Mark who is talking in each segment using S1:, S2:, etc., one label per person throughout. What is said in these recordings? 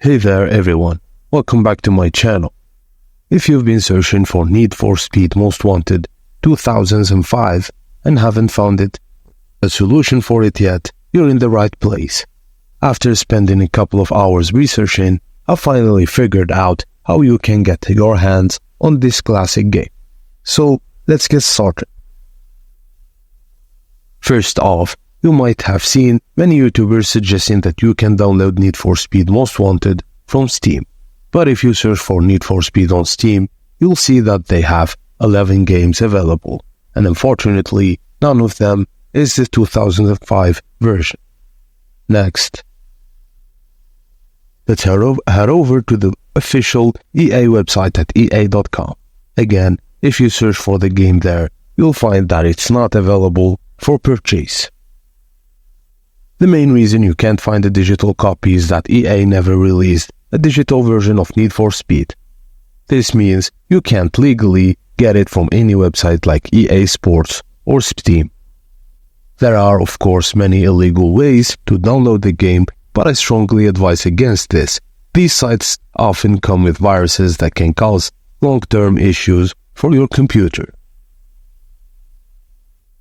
S1: Hey there everyone, welcome back to my channel. If you've been searching for Need for Speed Most Wanted 2005 and haven't found a solution for it yet, you're in the right place. After spending a couple of hours researching, I finally figured out how you can get your hands on this classic game. So let's get started. First off, you might have seen many YouTubers suggesting that you can download Need for Speed Most Wanted from Steam. But if you search for Need for Speed on Steam, you'll see that they have 11 games available, and unfortunately, none of them is the 2005 version. Next, let's head over to the official EA website at ea.com. Again, if you search for the game there, you'll find that it's not available for purchase. The main reason you can't find a digital copy is that EA never released a digital version of Need for Speed. This means you can't legally get it from any website like EA Sports or Steam. There are, of course, many illegal ways to download the game, but I strongly advise against this. These sites often come with viruses that can cause long-term issues for your computer.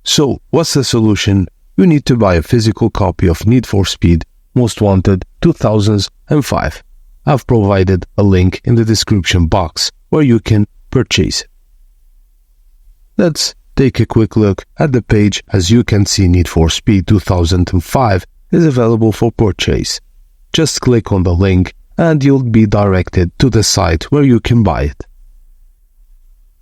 S1: So, what's the solution? You need to buy a physical copy of Need for Speed Most Wanted 2005. I've provided a link in the description box where you can purchase it. Let's take a quick look at the page. As you can see, Need for Speed 2005 is available for purchase. Just click on the link and you'll be directed to the site where you can buy it.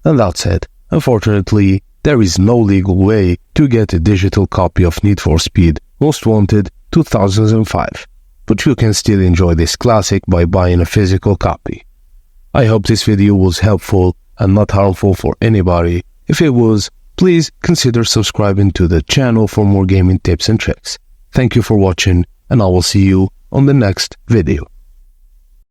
S1: And that's it. Unfortunately, there is no legal way to get a digital copy of Need for Speed Most Wanted 2005, but you can still enjoy this classic by buying a physical copy. I hope this video was helpful and not harmful for anybody. If it was, please consider subscribing to the channel for more gaming tips and tricks. Thank you for watching, and I will see you on the next video.